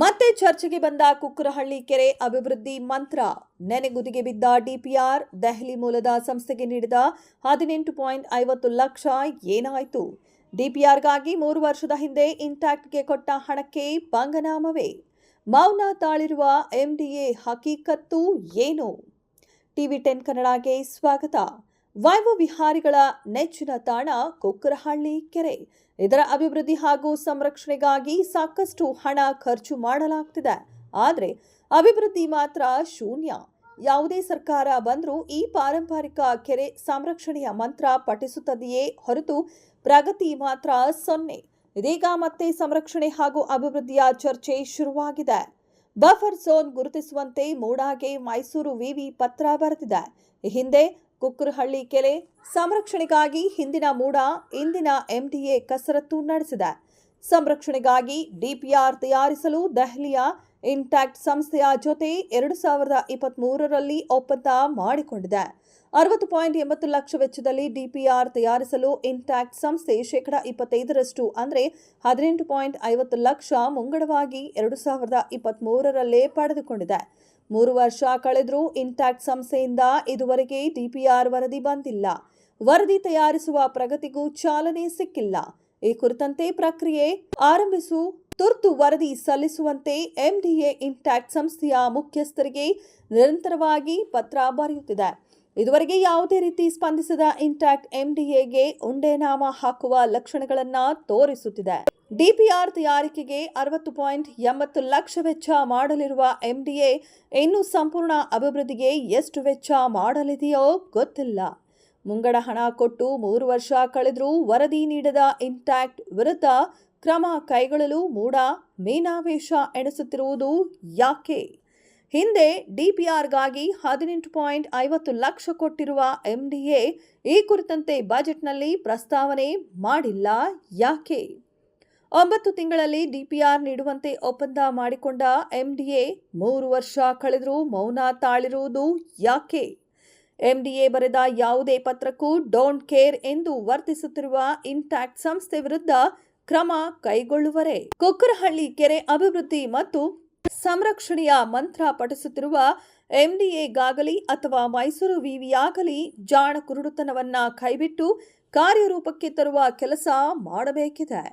ಮತ್ತೆ ಚರ್ಚೆಗೆ ಬಂದ ಕುಕ್ಕರಹಳ್ಳಿ ಕೆರೆ ಅಭಿವೃದ್ಧಿ ಮಂತ್ರ. ನೆನೆಗುದಿಗೆ ಬಿದ್ದ ಡಿಪಿಆರ್. ದೆಹಲಿ ಮೂಲದ ಸಂಸ್ಥೆಗೆ ನೀಡಿದ 18.50 ಲಕ್ಷ ಏನಾಯಿತು? ಡಿಪಿಆರ್ಗಾಗಿ 3 ವರ್ಷದ ಹಿಂದೆ ಇಂಟ್ಯಾಕ್ಟ್ಗೆ ಕೊಟ್ಟ ಹಣಕ್ಕೆ ಪಂಗನಾಮವೇ? ಮೌನ ತಾಳಿರುವ ಎಂಡಿಎ ಹಕೀಕತ್ತು ಏನು? ಟಿವಿ10 ಕನ್ನಡಗೆ ಸ್ವಾಗತ. ವೈಭವ ವಿಹಾರಿಗಳ ನೆಚ್ಚಿನ ತಾಣ ಕುಕ್ಕರಹಳ್ಳಿ ಕೆರೆ. ಇದರ ಅಭಿವೃದ್ಧಿ ಹಾಗೂ ಸಂರಕ್ಷಣೆಗಾಗಿ ಸಾಕಷ್ಟು ಹಣ ಖರ್ಚು ಮಾಡಲಾಗ್ತಿದೆ. ಆದರೆ ಅಭಿವೃದ್ಧಿ ಮಾತ್ರ ಶೂನ್ಯ. ಯಾವುದೇ ಸರ್ಕಾರ ಬಂದರೂ ಈ ಪಾರಂಪರಿಕ ಕೆರೆ ಸಂರಕ್ಷಣೆಯ ಮಂತ್ರ ಪಠಿಸುತ್ತದೆಯೇ ಹೊರತು ಪ್ರಗತಿ ಮಾತ್ರ 0. ಇದೀಗ ಮತ್ತೆ ಸಂರಕ್ಷಣೆ ಹಾಗೂ ಅಭಿವೃದ್ಧಿಯ ಚರ್ಚೆ ಶುರುವಾಗಿದೆ. ಬಫರ್ ಝೋನ್ ಗುರುತಿಸುವಂತೆ ಮೂಡಾಗೆ ಮೈಸೂರು ವಿವಿ ಪತ್ರ ಬರೆದಿದೆ. ಈ ಹಿಂದೆ ಕುಕ್ಕರಹಳ್ಳಿ ಕೆರೆ ಸಂರಕ್ಷಣೆಗಾಗಿ ಹಿಂದಿನ ಮೂಡಾ ಇಂದಿನ ಎಂಡಿಎ ಕಸರತ್ತು ನಡೆಸಿದೆ. ಸಂರಕ್ಷಣೆಗಾಗಿ ಡಿಪಿಆರ್ ತಯಾರಿಸಲು ದೆಹಲಿಯ ಇಂಟ್ಯಾಕ್ಟ್ ಸಂಸ್ಥೆಯ ಜೊತೆ 2023ರಲ್ಲಿ ಒಪ್ಪಂದ ಮಾಡಿಕೊಂಡಿದೆ. 60.80 ಲಕ್ಷ ವೆಚ್ಚದಲ್ಲಿ ಡಿಪಿಆರ್ ತಯಾರಿಸಲು ಇಂಟ್ಯಾಕ್ಟ್ ಸಂಸ್ಥೆ 25% ಅಂದರೆ 18.50 ಲಕ್ಷ ಮುಂಗಡವಾಗಿ 2023ರಲ್ಲೇ ಪಡೆದುಕೊಂಡಿದೆ. 3 ವರ್ಷ ಕಳೆದರೂ ಇಂಟ್ಯಾಕ್ಟ್ ಸಂಸ್ಥೆಯಿಂದ ಇದುವರೆಗೆ ಡಿಪಿಆರ್ ವರದಿ ಬಂದಿಲ್ಲ. ವರದಿ ತಯಾರಿಸುವ ಪ್ರಗತಿಗೂ ಚಾಲನೆ ಸಿಕ್ಕಿಲ್ಲ. ಈ ಕುರಿತಂತೆ ಪ್ರಕ್ರಿಯೆ ಆರಂಭಿಸು, ತುರ್ತು ವರದಿ ಸಲ್ಲಿಸುವಂತೆ ಎಂಡಿಎ ಇಂಟ್ಯಾಕ್ಟ್ ಸಂಸ್ಥೆಯ ಮುಖ್ಯಸ್ಥರಿಗೆ ನಿರಂತರವಾಗಿ ಪತ್ರ ಬರೆಯುತ್ತಿದೆ. ಇದುವರೆಗೆ ಯಾವುದೇ ರೀತಿ ಸ್ಪಂದಿಸದ ಇಂಟ್ಯಾಕ್ಟ್ ಎಂಡಿಎಗೆ ಉಂಡೆನಾಮ ಹಾಕುವ ಲಕ್ಷಣಗಳನ್ನು ತೋರಿಸುತ್ತಿದೆ. ಡಿಪಿಆರ್ ತಯಾರಿಕೆಗೆ 60.80 ಲಕ್ಷ ವೆಚ್ಚ ಮಾಡಲಿರುವ ಎಂಡಿಎ ಇನ್ನು ಸಂಪೂರ್ಣ ಅಭಿವೃದ್ಧಿಗೆ ಎಷ್ಟು ವೆಚ್ಚ ಮಾಡಲಿದೆಯೋ ಗೊತ್ತಿಲ್ಲ. ಮುಂಗಡ ಹಣ ಕೊಟ್ಟು 3 ವರ್ಷ ಕಳೆದರೂ ವರದಿ ನೀಡದ ಇಂಟ್ಯಾಕ್ಟ್ ವಿರುದ್ಧ ಕ್ರಮ ಕೈಗೊಳ್ಳಲು ಮೂಡಾ ಮೀನಾವೇಷ ಎಣಿಸುತ್ತಿರುವುದು ಯಾಕೆ? ಹಿಂದೆ ಡಿಪಿಆರ್ಗಾಗಿ 18.50 ಲಕ್ಷ ಕೊಟ್ಟಿರುವ ಎಂಡಿಎ ಈ ಕುರಿತಂತೆ ಬಜೆಟ್ನಲ್ಲಿ ಪ್ರಸ್ತಾವನೆ ಮಾಡಿಲ್ಲ ಯಾಕೆ? 9 ತಿಂಗಳಲ್ಲಿ ಡಿಪಿಆರ್ ನೀಡುವಂತೆ ಒಪ್ಪಂದ ಮಾಡಿಕೊಂಡ ಎಂಡಿಎ 3 ವರ್ಷ ಕಳೆದರೂ ಮೌನ ತಾಳಿರುವುದು ಯಾಕೆ? ಎಂಡಿಎ ಬರೆದ ಯಾವುದೇ ಪತ್ರಕ್ಕೂ ಡೋಂಟ್ ಕೇರ್ ಎಂದು ವರ್ತಿಸುತ್ತಿರುವ ಇಂಟ್ಯಾಕ್ಟ್ ಸಂಸ್ಥೆ ವಿರುದ್ಧ ಕ್ರಮ ಕೈಗೊಳ್ಳುವರೇ? ಕುಕ್ಕರಹಳ್ಳಿ ಕೆರೆ ಅಭಿವೃದ್ಧಿ ಮತ್ತು ಸಂರಕ್ಷಣೆಯ ಮಂತ್ರ ಪಠಿಸುತ್ತಿರುವ ಎಂಡಿಎಗಾಗಲಿ ಅಥವಾ ಮೈಸೂರು ವಿವಿಯಾಗಲಿ ಜಾಣ ಕುರುಡುತನವನ್ನ ಕೈಬಿಟ್ಟು ಕಾರ್ಯರೂಪಕ್ಕೆ ತರುವ ಕೆಲಸ ಮಾಡಬೇಕಿದೆ.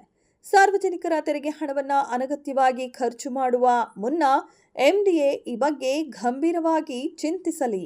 ಸಾರ್ವಜನಿಕರ ತೆರಿಗೆ ಹಣವನ್ನು ಅನಗತ್ಯವಾಗಿ ಖರ್ಚು ಮಾಡುವ ಮುನ್ನ ಎಂಡಿಎ ಈ ಬಗ್ಗೆ ಗಂಭೀರವಾಗಿ ಚಿಂತಿಸಲಿ.